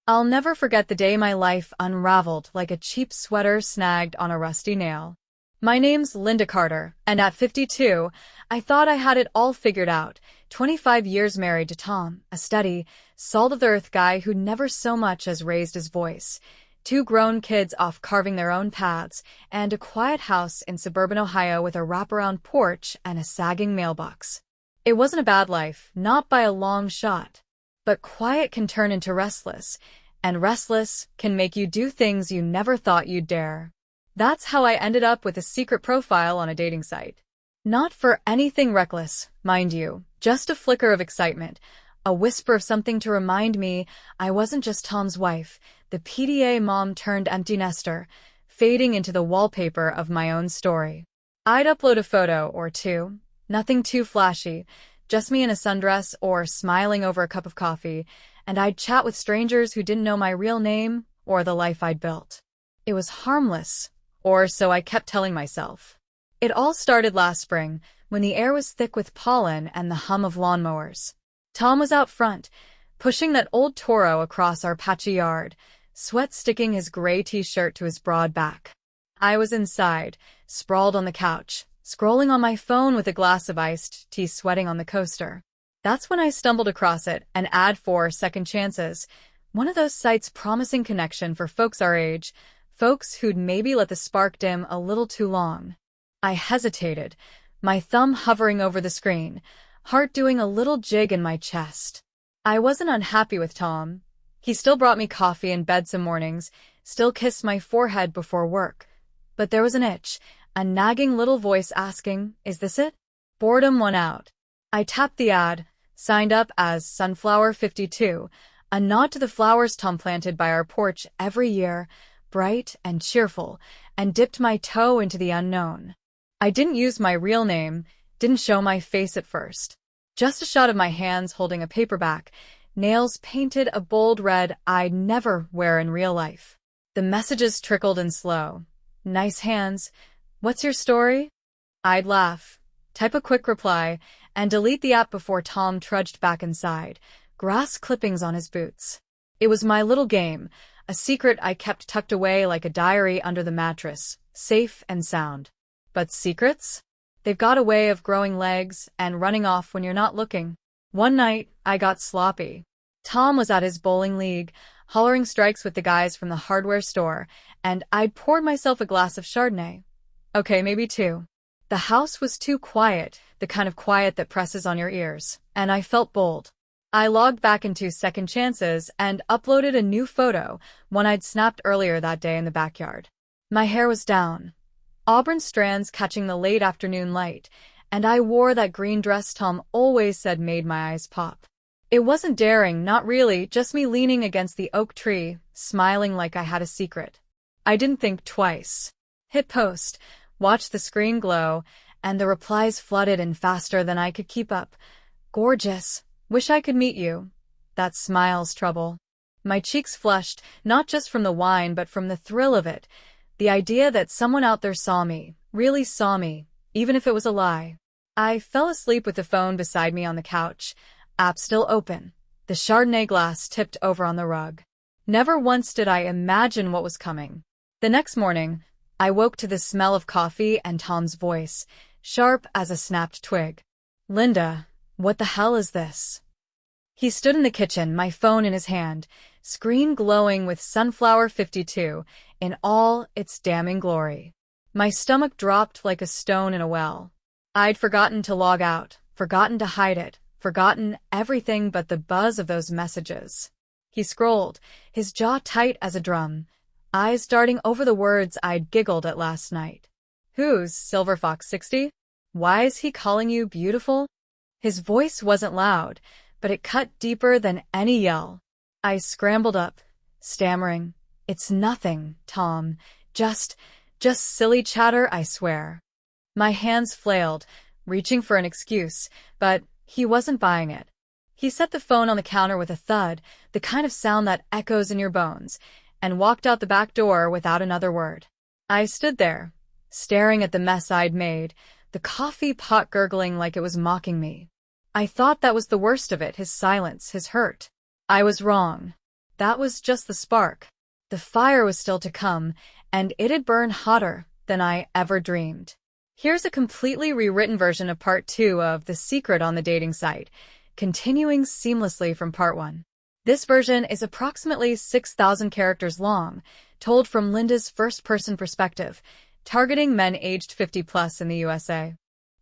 I'll never forget the day my life unraveled like a cheap sweater snagged on a rusty nail. My name's Linda Carter, and at 52, I thought I had it all figured out. 25 years married to Tom, a steady, salt-of-the-earth guy who never so much as raised his voice. Two grown kids off carving their own paths, and a quiet house in suburban Ohio with a wraparound porch and a sagging mailbox. It wasn't a bad life, not by a long shot. But quiet can turn into restless, and restless can make you do things you never thought you'd dare. That's how I ended up with a secret profile on a dating site. Not for anything reckless, mind you, just a flicker of excitement, a whisper of something to remind me I wasn't just Tom's wife, the PDA mom turned empty nester, fading into the wallpaper of my own story. I'd upload a photo or two, nothing too flashy, just me in a sundress or smiling over a cup of coffee, and I'd chat with strangers who didn't know my real name or the life I'd built. It was harmless, or so I kept telling myself. It all started last spring, when the air was thick with pollen and the hum of lawnmowers. Tom was out front, pushing that old Toro across our patchy yard, sweat sticking his gray t-shirt to his broad back. I was inside, sprawled on the couch, scrolling on my phone with a glass of iced tea sweating on the coaster. That's when I stumbled across it, an ad for Second Chances, one of those sites promising connection for folks our age, folks who'd maybe let the spark dim a little too long. I hesitated, my thumb hovering over the screen, heart doing a little jig in my chest. I wasn't unhappy with Tom. He still brought me coffee in bed some mornings, still kissed my forehead before work. But there was an itch, a nagging little voice asking, "Is this it?" Boredom won out. I tapped the ad, signed up as Sunflower 52, a nod to the flowers Tom planted by our porch every year, bright and cheerful, and dipped my toe into the unknown. I didn't use my real name, didn't show my face at first. Just a shot of my hands holding a paperback, nails painted a bold red I'd never wear in real life. The messages trickled in slow. "Nice hands. What's your story?" I'd laugh, type a quick reply, and delete the app before Tom trudged back inside, grass clippings on his boots. It was my little game, a secret I kept tucked away like a diary under the mattress, safe and sound. But secrets? They've got a way of growing legs and running off when you're not looking. One night, I got sloppy. Tom was at his bowling league, hollering strikes with the guys from the hardware store, and I'd poured myself a glass of Chardonnay. Okay, maybe two. The house was too quiet, the kind of quiet that presses on your ears, and I felt bold. I logged back into Second Chances and uploaded a new photo, one I'd snapped earlier that day in the backyard. My hair was down, auburn strands catching the late afternoon light, and I wore that green dress Tom always said made my eyes pop. It wasn't daring, not really, just me leaning against the oak tree, smiling like I had a secret. I didn't think twice. Hit post, watched the screen glow, and the replies flooded in faster than I could keep up. "Gorgeous. Wish I could meet you." That smile's trouble. My cheeks flushed, not just from the wine but from the thrill of it. The idea that someone out there saw me, really saw me, even if it was a lie. I fell asleep with the phone beside me on the couch, app still open, the Chardonnay glass tipped over on the rug. Never once did I imagine what was coming. The next morning, I woke to the smell of coffee and Tom's voice, sharp as a snapped twig. "Linda, what the hell is this?" He stood in the kitchen, my phone in his hand, screen glowing with Sunflower 52 in all its damning glory. My stomach dropped like a stone in a well. I'd forgotten to log out, forgotten to hide it, forgotten everything but the buzz of those messages. He scrolled, his jaw tight as a drum, eyes darting over the words I'd giggled at last night. "Who's Silver Fox 60? Why is he calling you beautiful?" His voice wasn't loud, but it cut deeper than any yell. I scrambled up, stammering, "It's nothing, Tom. Just silly chatter, I swear." My hands flailed, reaching for an excuse, but he wasn't buying it. He set the phone on the counter with a thud, the kind of sound that echoes in your bones, and walked out the back door without another word. I stood there, staring at the mess I'd made, the coffee pot gurgling like it was mocking me. I thought that was the worst of it, his silence, his hurt. I was wrong. that was just the spark. The fire was still to come, and it'd burn hotter than I ever dreamed. Here's a completely rewritten version of part 2 of The Secret on the Dating Site, continuing seamlessly from part 1. This version is approximately 6,000 characters long, told from Linda's first-person perspective, targeting men aged 50+ in the USA.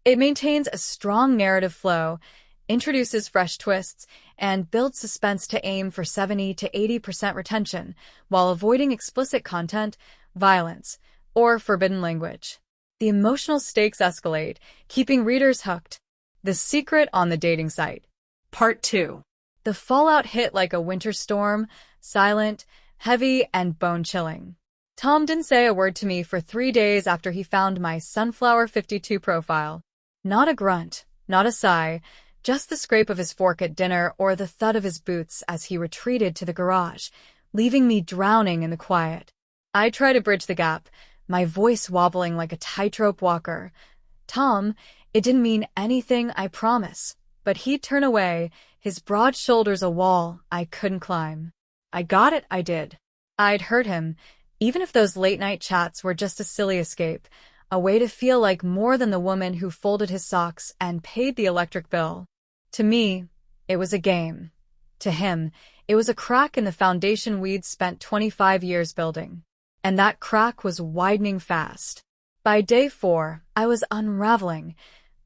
It maintains a strong narrative flow, introduces fresh twists, and builds suspense to aim for 70 to 80% retention, while avoiding explicit content, violence, or forbidden language. The emotional stakes escalate, keeping readers hooked. The Secret on the Dating Site. Part 2. The fallout hit like a winter storm, silent, heavy, and bone-chilling. Tom didn't say a word to me for 3 days after he found my Sunflower 52 profile. Not a grunt, not a sigh, just the scrape of his fork at dinner or the thud of his boots as he retreated to the garage, leaving me drowning in the quiet. I tried to bridge the gap, my voice wobbling like a tightrope walker. Tom, it didn't mean anything, I promise. But he'd turn away, his broad shoulders a wall I couldn't climb. I got it, I did. I'd hurt him, even if those late-night chats were just a silly escape, a way to feel like more than the woman who folded his socks and paid the electric bill. To me, it was a game. To him, it was a crack in the foundation we'd spent 25 years building. And that crack was widening fast. By day 4, I was unraveling,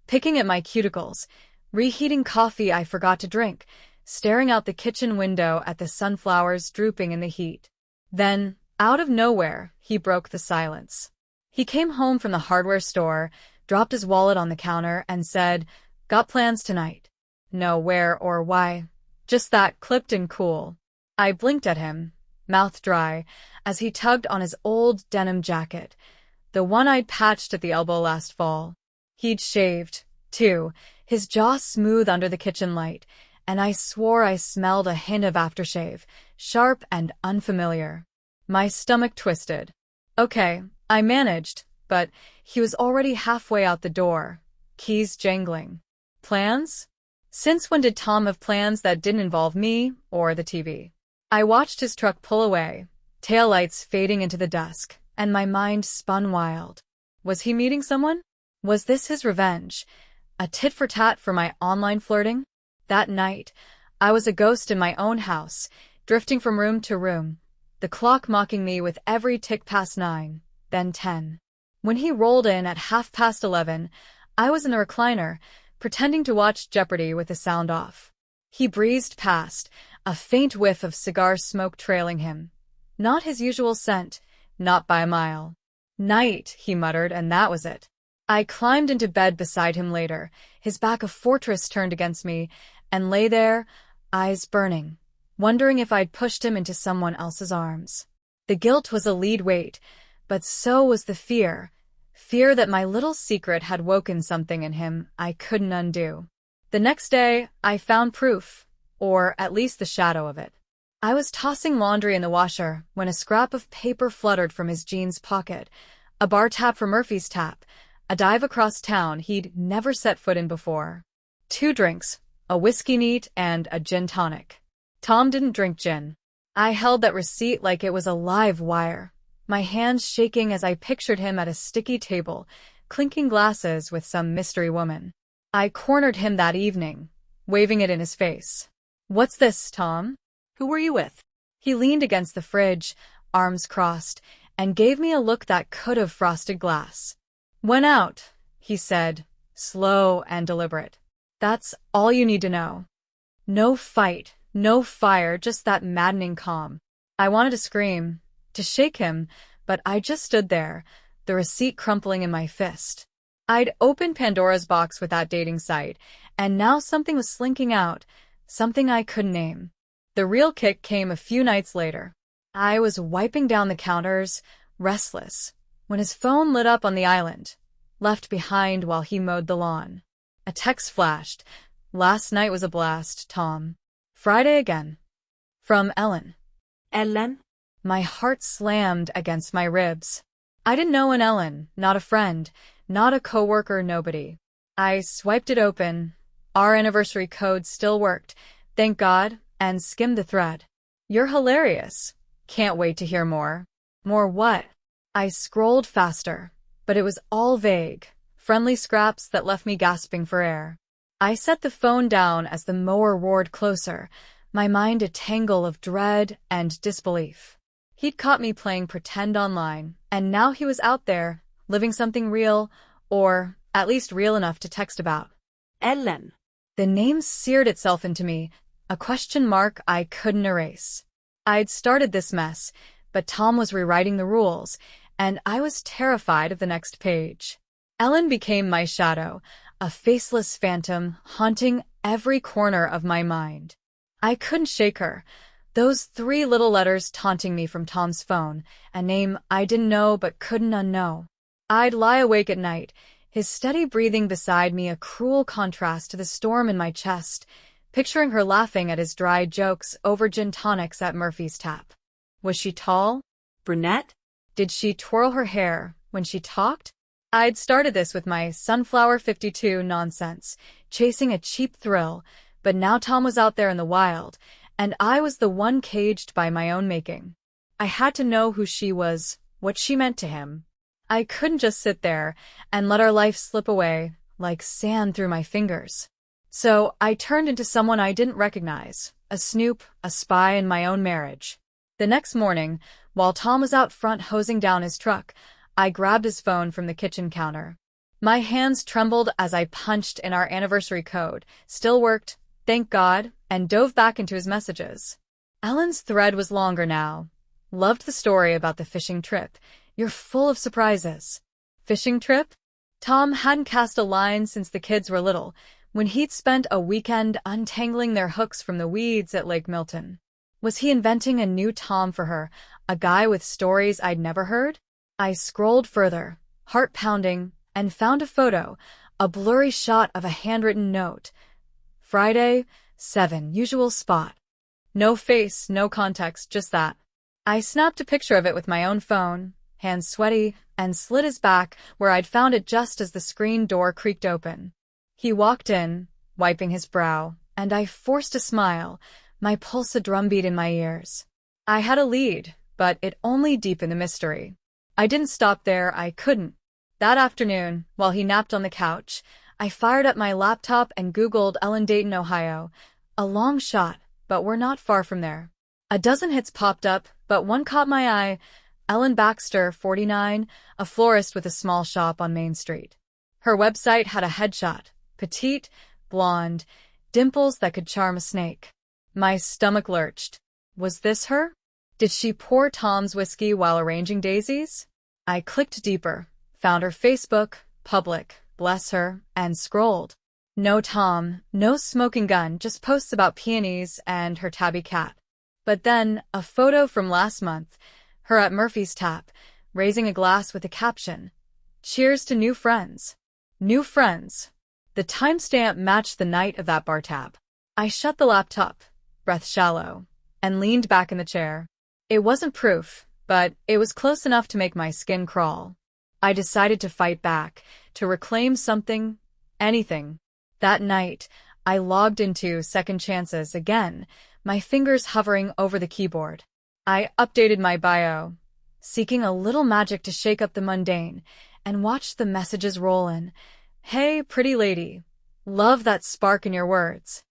picking at my cuticles, reheating coffee I forgot to drink, staring out the kitchen window at the sunflowers drooping in the heat. Then, out of nowhere, he broke the silence. He came home from the hardware store, dropped his wallet on the counter, and said, "Got plans tonight." No where or why, just that, clipped and cool. I blinked at him, mouth dry, as he tugged on his old denim jacket, the one I'd patched at the elbow last fall. He'd shaved, too, his jaw smooth under the kitchen light, and I swore I smelled a hint of aftershave, sharp and unfamiliar. My stomach twisted. Okay, I managed, but he was already halfway out the door, keys jangling. Plans? Since when did Tom have plans that didn't involve me or the TV? I watched his truck pull away, taillights fading into the dusk, and my mind spun wild. Was he meeting someone? Was this his revenge? A tit-for-tat for my online flirting? That night, I was a ghost in my own house, drifting from room to room, the clock mocking me with every tick past 9, then 10. When he rolled in at 11:30, I was in the recliner, pretending to watch Jeopardy with the sound off. He breezed past, a faint whiff of cigar smoke trailing him. Not his usual scent, not by a mile. Night, he muttered, and that was it. I climbed into bed beside him later, his back a fortress turned against me, and lay there, eyes burning, wondering if I'd pushed him into someone else's arms. The guilt was a lead weight, but so was the fear. Fear that my little secret had woken something in him I couldn't undo. The next day, I found proof, or at least the shadow of it. I was tossing laundry in the washer when a scrap of paper fluttered from his jeans pocket, a bar tab for Murphy's Tap, a dive across town he'd never set foot in before. 2 drinks, a whiskey neat and a gin tonic. Tom didn't drink gin. I held that receipt like it was a live wire, my hands shaking as I pictured him at a sticky table, clinking glasses with some mystery woman. I cornered him that evening, waving it in his face. "What's this, Tom? Who were you with?" He leaned against the fridge, arms crossed, and gave me a look that could have frosted glass. "Went out," he said, slow and deliberate. "That's all you need to know." No fight, no fire, just that maddening calm. I wanted to scream, to shake him, but I just stood there, the receipt crumpling in my fist. I'd opened Pandora's box with that dating site, and now something was slinking out, something I couldn't name. The real kick came a few nights later. I was wiping down the counters, restless, when his phone lit up on the island, left behind while he mowed the lawn. A text flashed. "Last night was a blast, Tom. Friday again." From Ellen. Ellen? My heart slammed against my ribs. I didn't know an Ellen, not a friend, not a coworker, nobody. I swiped it open. Our anniversary code still worked, thank God, and skimmed the thread. You're hilarious. Can't wait to hear more. More what? I scrolled faster, but it was all vague, friendly scraps that left me gasping for air. I set the phone down as the mower roared closer, my mind a tangle of dread and disbelief. He'd caught me playing pretend online, and now he was out there, living something real, or at least real enough to text about. Ellen. The name seared itself into me, a question mark I couldn't erase. I'd started this mess, but Tom was rewriting the rules, and I was terrified of the next page. Ellen became my shadow, a faceless phantom haunting every corner of my mind. I couldn't shake her. Those 3 little letters taunting me from Tom's phone, a name I didn't know but couldn't unknow. I'd lie awake at night, his steady breathing beside me a cruel contrast to the storm in my chest, picturing her laughing at his dry jokes over gin tonics at Murphy's Tap. Was she tall? Brunette? Did she twirl her hair when she talked? I'd started this with my Sunflower 52 nonsense, chasing a cheap thrill, but now Tom was out there in the wild, and I was the one caged by my own making. I had to know who she was, what she meant to him. I couldn't just sit there and let our life slip away like sand through my fingers. So I turned into someone I didn't recognize, a snoop, a spy in my own marriage. The next morning, while Tom was out front hosing down his truck, I grabbed his phone from the kitchen counter. My hands trembled as I punched in our anniversary code, still worked, thank God, and dove back into his messages. Ellen's thread was longer now. Loved the story about the fishing trip. You're full of surprises. Fishing trip? Tom hadn't cast a line since the kids were little, when he'd spent a weekend untangling their hooks from the weeds at Lake Milton. Was he inventing a new Tom for her, a guy with stories I'd never heard? I scrolled further, heart pounding, and found a photo, a blurry shot of a handwritten note. Friday, 7, usual spot. No face, no context, just that. I snapped a picture of it with my own phone, hands sweaty, and slid his back where I'd found it just as the screen door creaked open. He walked in, wiping his brow, and I forced a smile, my pulse a drumbeat in my ears. I had a lead, but it only deepened the mystery. I didn't stop there, I couldn't. That afternoon, while he napped on the couch, I fired up my laptop and Googled Ellen Dayton, Ohio. A long shot, but we're not far from there. A dozen hits popped up, but one caught my eye. Ellen Baxter, 49, a florist with a small shop on Main Street. Her website had a headshot, petite, blonde, dimples that could charm a snake. My stomach lurched. Was this her? Did she pour Tom's whiskey while arranging daisies? I clicked deeper, found her Facebook, public, bless her, and scrolled. No Tom, no smoking gun, just posts about peonies and her tabby cat. But then, a photo from last month, her at Murphy's Tap, raising a glass with a caption, "Cheers to new friends." New friends. The timestamp matched the night of that bar tab. I shut the laptop, breath shallow, and leaned back in the chair. It wasn't proof, but it was close enough to make my skin crawl. I decided to fight back, to reclaim something, anything. That night, I logged into Second Chances again, my fingers hovering over the keyboard. I updated my bio, seeking a little magic to shake up the mundane, and watched the messages roll in. Hey, pretty lady. Love that spark in your words.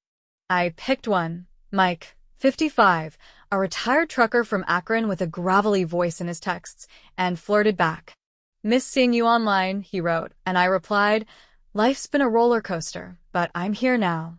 I picked one, Mike, 55, a retired trucker from Akron with a gravelly voice in his texts, and flirted back. Miss seeing you online, he wrote, and I replied, life's been a roller coaster, but I'm here now.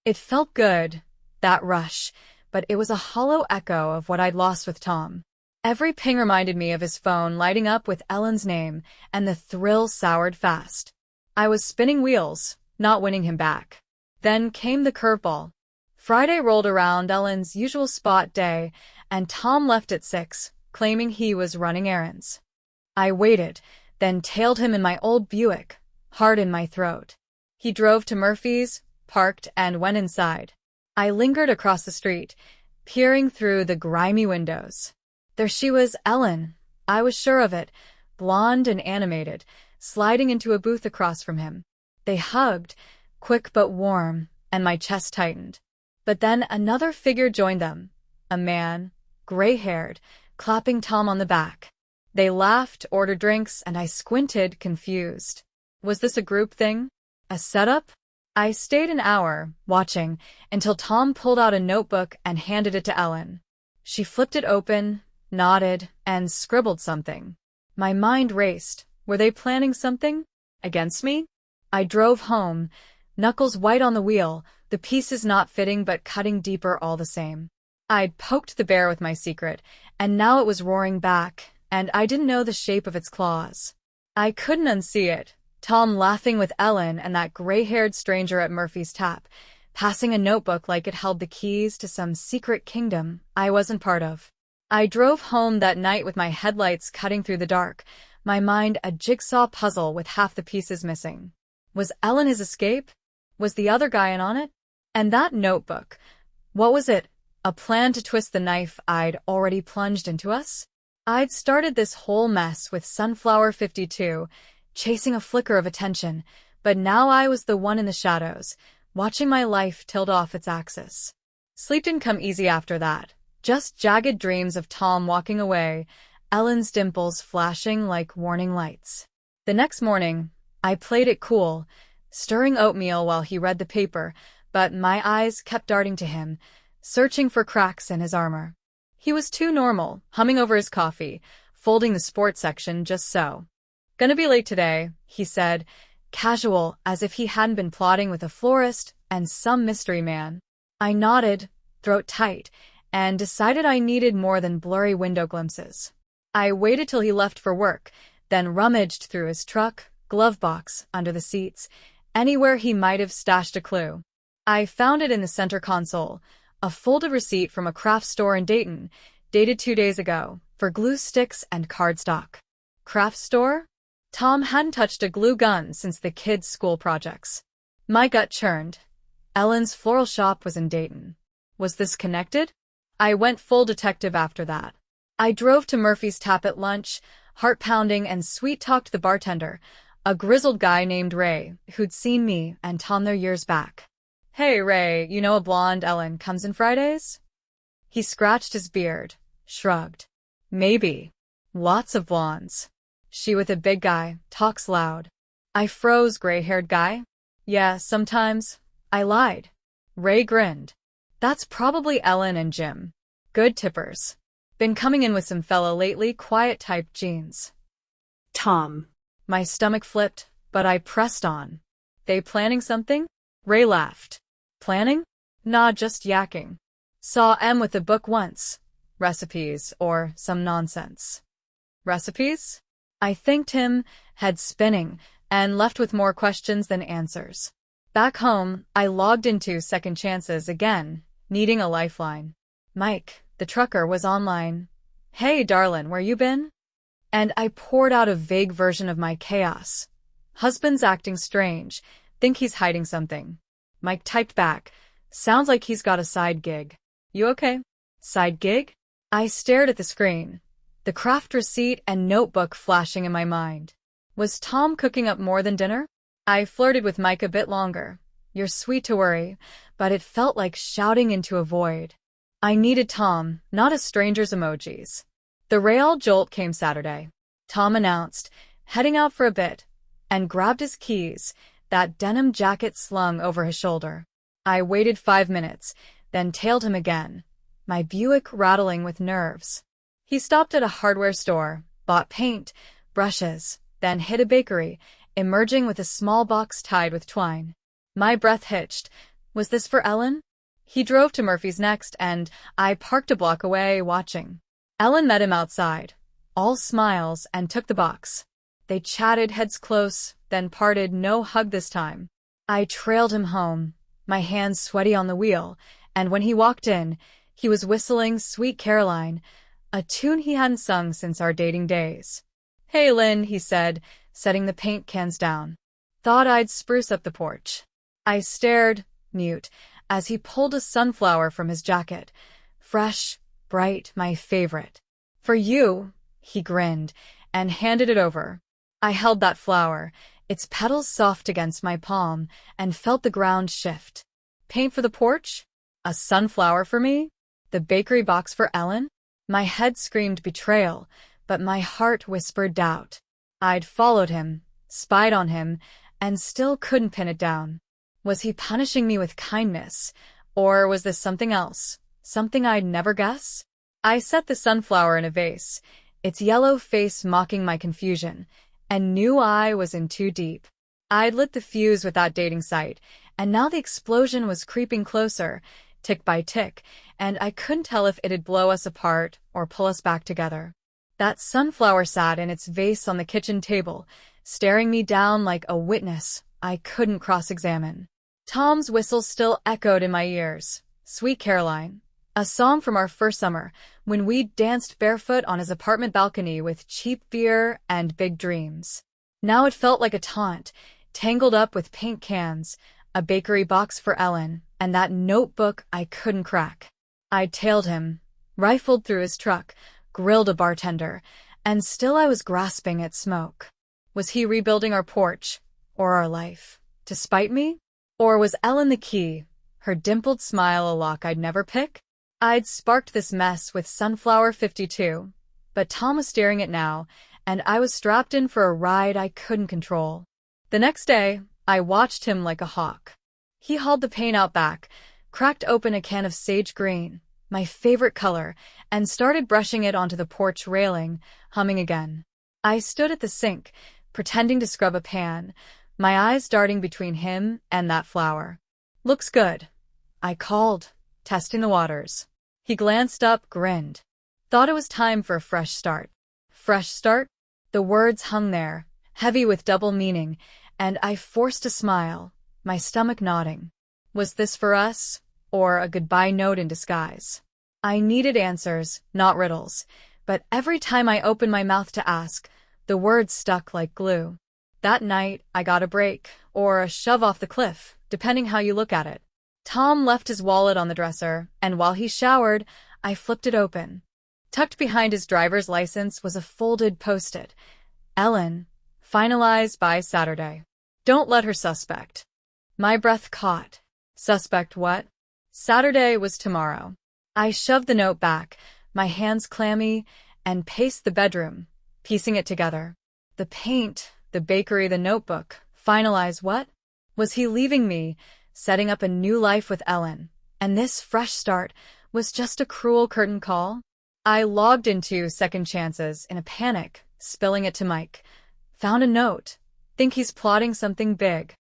It felt good, that rush, but it was a hollow echo of what I'd lost with Tom. Every ping reminded me of his phone lighting up with Ellen's name, and the thrill soured fast. I was spinning wheels, not winning him back. Then came the curveball. Friday rolled around, Ellen's usual spot day, and Tom left at 6, claiming he was running errands. I waited, then tailed him in my old Buick, heart in my throat. He drove to Murphy's, parked, and went inside. I lingered across the street, peering through the grimy windows. There she was, Ellen. I was sure of it, blonde and animated, sliding into a booth across from him. They hugged, quick but warm, and my chest tightened. But then another figure joined them, a man, gray-haired, clapping Tom on the back. They laughed, ordered drinks, and I squinted, confused. Was this a group thing? A setup? I stayed an hour, watching, until Tom pulled out a notebook and handed it to Ellen. She flipped it open, nodded, and scribbled something. My mind raced. Were they planning something? Against me? I drove home, knuckles white on the wheel, the pieces not fitting but cutting deeper all the same. I'd poked the bear with my secret, and now it was roaring back, and I didn't know the shape of its claws. I couldn't unsee it. Tom laughing with Ellen and that gray-haired stranger at Murphy's tap, passing a notebook like it held the keys to some secret kingdom I wasn't part of. I drove home that night with my headlights cutting through the dark, my mind a jigsaw puzzle with half the pieces missing. Was Ellen his escape? Was the other guy in on it? And that notebook, what was it? A plan to twist the knife I'd already plunged into us? I'd started this whole mess with Sunflower 52, chasing a flicker of attention, but now I was the one in the shadows, watching my life tilt off its axis. Sleep didn't come easy after that. Just jagged dreams of Tom walking away, Ellen's dimples flashing like warning lights. The next morning, I played it cool, stirring oatmeal while he read the paper, but my eyes kept darting to him, searching for cracks in his armor. He was too normal, humming over his coffee, folding the sports section just so. Gonna be late today, he said, casual, as if he hadn't been plotting with a florist and some mystery man. I nodded, throat tight, and decided I needed more than blurry window glimpses. I waited till he left for work, then rummaged through his truck, glove box, under the seats, anywhere he might have stashed a clue. I found it in the center console, a folded receipt from a craft store in Dayton, dated 2 days ago, for glue sticks and cardstock. Craft store? Tom hadn't touched a glue gun since the kids' school projects. My gut churned. Ellen's floral shop was in Dayton. Was this connected? I went full detective after that. I drove to Murphy's tap at lunch, heart-pounding, and sweet-talked the bartender, a grizzled guy named Ray, who'd seen me and Tom there years back. Hey, Ray, you know a blonde Ellen comes in Fridays? He scratched his beard, shrugged. Maybe. Lots of blondes. She with a big guy, talks loud. I froze, gray-haired guy. Yeah, sometimes. I lied. Ray grinned. That's probably Ellen and Jim. Good tippers. Been coming in with some fella lately, quiet-type jeans. Tom. My stomach flipped, but I pressed on. They planning something? Ray laughed. Planning? Nah, just yakking. Saw M with a book once. Recipes, or some nonsense. Recipes? I thanked him, head spinning, and left with more questions than answers. Back home, I logged into Second Chances again, needing a lifeline. Mike, the trucker, was online. Hey, darlin', where you been? And I poured out a vague version of my chaos. Husband's acting strange. Think he's hiding something. Mike typed back. Sounds like he's got a side gig. You okay? Side gig? I stared at the screen, the craft receipt and notebook flashing in my mind. Was Tom cooking up more than dinner? I flirted with Mike a bit longer. You're sweet to worry, but it felt like shouting into a void. I needed Tom, not a stranger's emojis. The rail jolt came Saturday. Tom announced, heading out for a bit, and grabbed his keys, that denim jacket slung over his shoulder. I waited 5 minutes, then tailed him again, my Buick rattling with nerves. He stopped at a hardware store, bought paint, brushes, then hit a bakery, emerging with a small box tied with twine. My breath hitched. Was this for Ellen? He drove to Murphy's next, and I parked a block away, watching. Ellen met him outside, all smiles, and took the box. They chatted, heads close, then parted, no hug this time. I trailed him home, my hands sweaty on the wheel, and when he walked in, he was whistling Sweet Caroline, a tune he hadn't sung since our dating days. Hey, Lynn, he said, setting the paint cans down. Thought I'd spruce up the porch. I stared, mute, as he pulled a sunflower from his jacket. Fresh, bright, my favorite. For you, he grinned, and handed it over. I held that flower, its petals soft against my palm, and felt the ground shift. Paint for the porch? A sunflower for me? The bakery box for Ellen? My head screamed betrayal, but my heart whispered doubt. I'd followed him, spied on him, and still couldn't pin it down. Was he punishing me with kindness, or was this something else, something I'd never guess? I set the sunflower in a vase, its yellow face mocking my confusion, and knew I was in too deep. I'd lit the fuse with that dating site, and now the explosion was creeping closer, tick by tick, and I couldn't tell if it'd blow us apart or pull us back together. That sunflower sat in its vase on the kitchen table, staring me down like a witness I couldn't cross-examine. Tom's whistle still echoed in my ears. Sweet Caroline, a song from our first summer, when we danced barefoot on his apartment balcony with cheap beer and big dreams. Now it felt like a taunt, tangled up with paint cans, a bakery box for Ellen, and that notebook I couldn't crack. I tailed him, rifled through his truck, grilled a bartender, and still I was grasping at smoke. Was he rebuilding our porch, or our life, to spite me? Or was Ellen the key, her dimpled smile a lock I'd never pick? I'd sparked this mess with Sunflower 52, but Tom was steering it now, and I was strapped in for a ride I couldn't control. The next day, I watched him like a hawk. He hauled the paint out back, cracked open a can of sage green, my favorite color, and started brushing it onto the porch railing, humming again. I stood at the sink, pretending to scrub a pan, my eyes darting between him and that flower. "Looks good," I called, testing the waters. He glanced up, grinned. Thought it was time for a fresh start. Fresh start? The words hung there, heavy with double meaning, and I forced a smile, my stomach nodding. Was this for us, or a goodbye note in disguise? I needed answers, not riddles, but every time I opened my mouth to ask, the words stuck like glue. That night, I got a break, or a shove off the cliff, depending how you look at it. Tom left his wallet on the dresser, and while he showered, I flipped it open. Tucked behind his driver's license was a folded post-it. Ellen, finalized by Saturday. Don't let her suspect. My breath caught. Suspect what? Saturday was tomorrow. I shoved the note back, my hands clammy, and paced the bedroom, piecing it together. The paint, the bakery, the notebook. Finalize what? Was he leaving me, setting up a new life with Ellen, and this fresh start was just a cruel curtain call? I logged into Second Chances in a panic, spilling it to Mike. Found a note. Think he's plotting something big.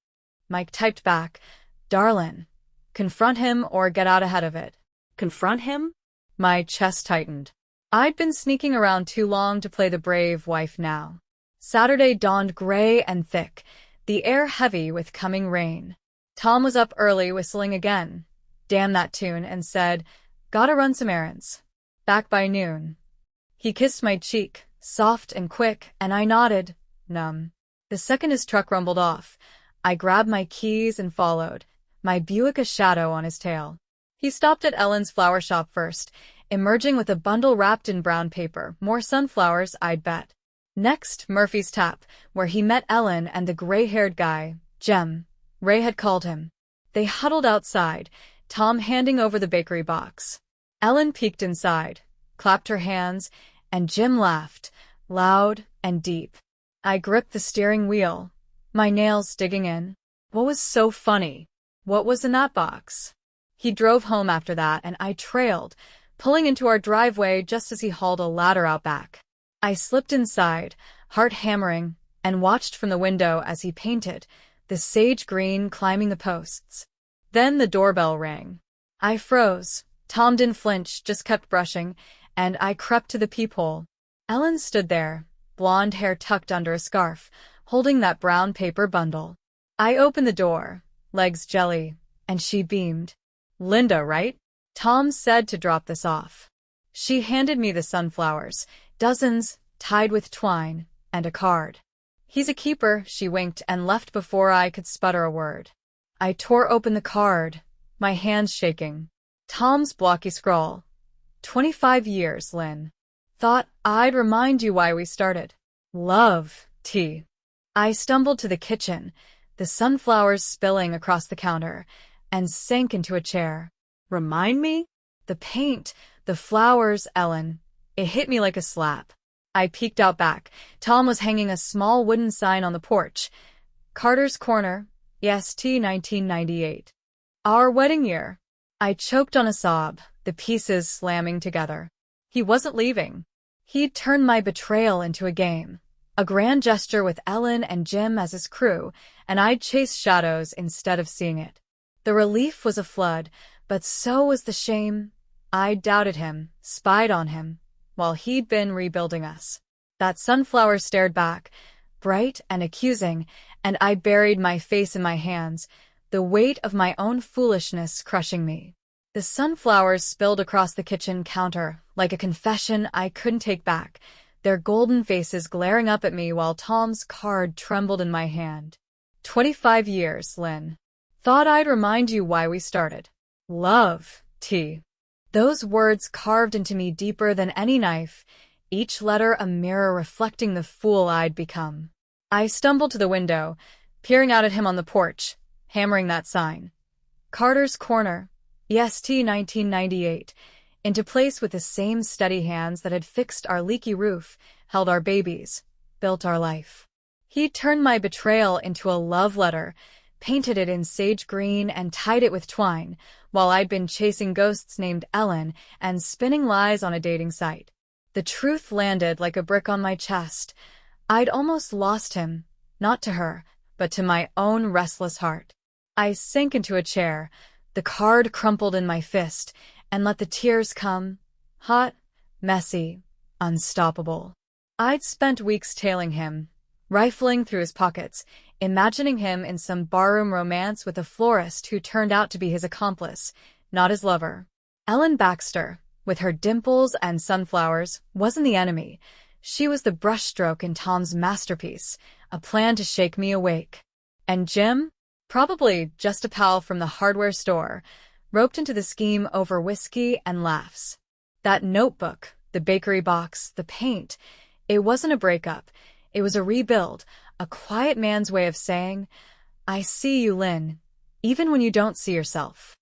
Mike typed back, "Darlin', confront him or get out ahead of it." Confront him? My chest tightened. I'd been sneaking around too long to play the brave wife now. Saturday dawned gray and thick, the air heavy with coming rain. Tom was up early whistling again. Damn that tune, and said, "Gotta run some errands." Back by noon. He kissed my cheek, soft and quick, and I nodded, numb. The second his truck rumbled off, I grabbed my keys and followed, my Buick a shadow on his tail. He stopped at Ellen's flower shop first, emerging with a bundle wrapped in brown paper, more sunflowers, I'd bet. Next, Murphy's Tap, where he met Ellen and the gray-haired guy, Jem. Ray had called him. They huddled outside, Tom handing over the bakery box. Ellen peeked inside, clapped her hands, and Jim laughed, loud and deep. I gripped the steering wheel, my nails digging in. What was so funny? What was in that box? He drove home after that, and I trailed, pulling into our driveway just as he hauled a ladder out back. I slipped inside, heart hammering, and watched from the window as he painted, the sage green climbing the posts. Then the doorbell rang. I froze. Tom didn't flinch, just kept brushing, and I crept to the peephole. Ellen stood there, blonde hair tucked under a scarf, holding that brown paper bundle. I opened the door, legs jelly, and she beamed. "Linda, right?" Tom said to drop this off. She handed me the sunflowers, dozens, tied with twine, and a card. "He's a keeper," she winked and left before I could sputter a word. I tore open the card, my hands shaking. Tom's blocky scrawl. 25 years, Lynn. Thought I'd remind you why we started. Love, tea. I stumbled to the kitchen, the sunflowers spilling across the counter, and sank into a chair. Remind me? the paint, the flowers, Ellen. It hit me like a slap. I peeked out back. Tom was hanging a small wooden sign on the porch. Carter's Corner, EST 1998. Our wedding year. I choked on a sob, the pieces slamming together. He wasn't leaving. He'd turned my betrayal into a game. A grand gesture with Ellen and Jim as his crew, and I'd chase shadows instead of seeing it. The relief was a flood, but so was the shame. I'd doubted him, spied on him, while he'd been rebuilding us. That sunflower stared back, bright and accusing, and I buried my face in my hands, the weight of my own foolishness crushing me. The sunflowers spilled across the kitchen counter, like a confession I couldn't take back, their golden faces glaring up at me while Tom's card trembled in my hand. 25 years, Lynn. Thought I'd remind you why we started. Love, T. Those words carved into me deeper than any knife, each letter a mirror reflecting the fool I'd become. I stumbled to the window, peering out at him on the porch, hammering that sign. Carter's Corner, EST 1998, into place with the same steady hands that had fixed our leaky roof, held our babies, built our life. He turned my betrayal into a love letter, painted it in sage green and tied it with twine, while I'd been chasing ghosts named Ellen and spinning lies on a dating site. The truth landed like a brick on my chest. I'd almost lost him, not to her, but to my own restless heart. I sank into a chair, the card crumpled in my fist, and let the tears come, hot, messy, unstoppable. I'd spent weeks tailing him, rifling through his pockets, imagining him in some barroom romance with a florist who turned out to be his accomplice, not his lover. Ellen Baxter, with her dimples and sunflowers, wasn't the enemy. She was the brushstroke in Tom's masterpiece, a plan to shake me awake. And Jim? Probably just a pal from the hardware store, roped into the scheme over whiskey and laughs. That notebook, the bakery box, the paint, it wasn't a breakup. It was a rebuild, a quiet man's way of saying, I see you, Lynn, even when you don't see yourself.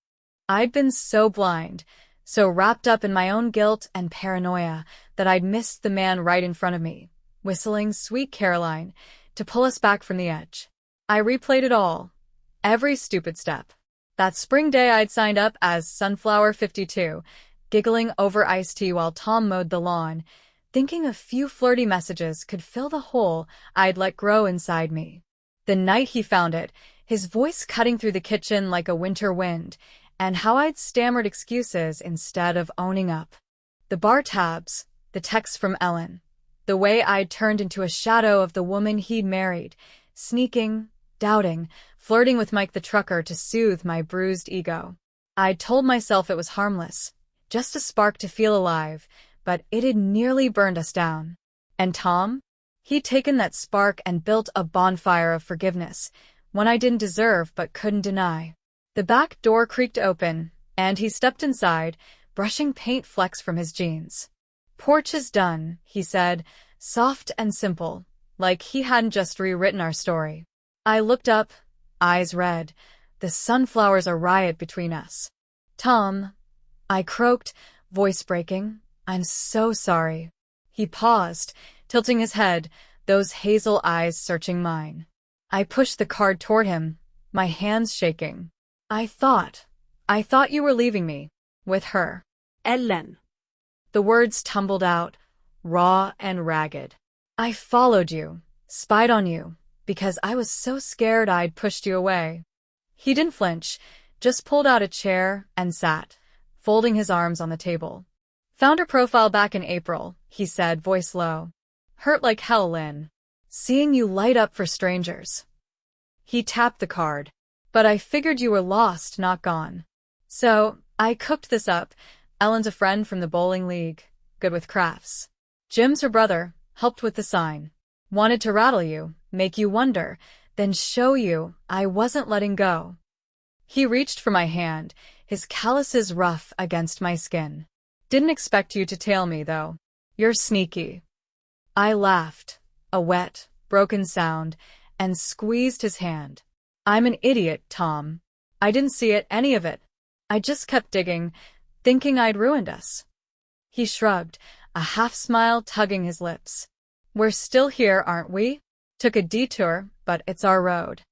I'd been so blind, so wrapped up in my own guilt and paranoia that I'd missed the man right in front of me, whistling Sweet Caroline, to pull us back from the edge. I replayed it all, every stupid step. That spring day I'd signed up as Sunflower 52, giggling over iced tea while Tom mowed the lawn, thinking a few flirty messages could fill the hole I'd let grow inside me. The night he found it, his voice cutting through the kitchen like a winter wind, and how I'd stammered excuses instead of owning up. The bar tabs, the texts from Ellen, the way I'd turned into a shadow of the woman he'd married, sneaking, doubting, flirting with Mike the trucker to soothe my bruised ego. I'd told myself it was harmless, just a spark to feel alive, but it had nearly burned us down. And Tom? He'd taken that spark and built a bonfire of forgiveness, one I didn't deserve but couldn't deny. The back door creaked open, and he stepped inside, brushing paint flecks from his jeans. Porch is done, he said, soft and simple, like he hadn't just rewritten our story. I looked up, eyes red, the sunflowers a riot between us. Tom, I croaked, voice breaking, I'm so sorry. He paused, tilting his head, those hazel eyes searching mine. I pushed the card toward him, my hands shaking. I thought you were leaving me, with her. Ellen. The words tumbled out, raw and ragged. I followed you, spied on you, because I was so scared I'd pushed you away. He didn't flinch, just pulled out a chair and sat, folding his arms on the table. Found her profile back in April, he said, voice low. Hurt like hell, Lynn. Seeing you light up for strangers. He tapped the card. But I figured you were lost, not gone. So, I cooked this up. Ellen's a friend from the bowling league, good with crafts. Jim's her brother, helped with the sign. Wanted to rattle you, make you wonder, then show you I wasn't letting go. He reached for my hand, his calluses rough against my skin. Didn't expect you to tail me, though. You're sneaky. I laughed, a wet, broken sound, and squeezed his hand. I'm an idiot, Tom. I didn't see it, any of it. I just kept digging, thinking I'd ruined us. He shrugged, a half-smile tugging his lips. We're still here, aren't we? Took a detour, but it's our road.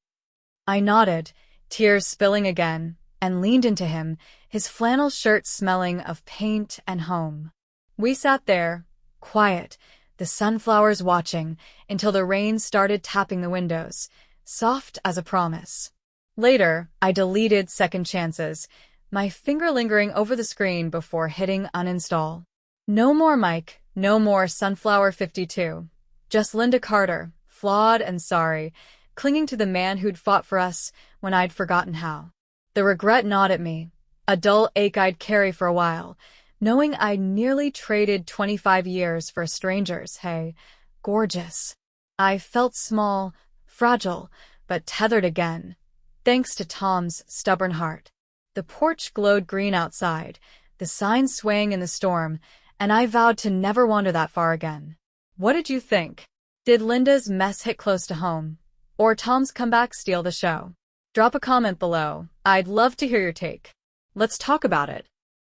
I nodded, tears spilling again, and leaned into him, his flannel shirt smelling of paint and home. We sat there, quiet, the sunflowers watching, until the rain started tapping the windows, soft as a promise. Later, I deleted Second Chances, my finger lingering over the screen before hitting uninstall. No more Mike, no more Sunflower 52. Just Linda Carter, flawed and sorry, clinging to the man who'd fought for us when I'd forgotten how. The regret gnawed at me, a dull ache I'd carry for a while, knowing I'd nearly traded 25 years for strangers. Hey, gorgeous. I felt small, fragile, but tethered again, thanks to Tom's stubborn heart. The porch glowed green outside, the signs swaying in the storm, and I vowed to never wander that far again. What did you think? Did Linda's mess hit close to home? Or Tom's comeback steal the show? Drop a comment below. I'd love to hear your take. Let's talk about it.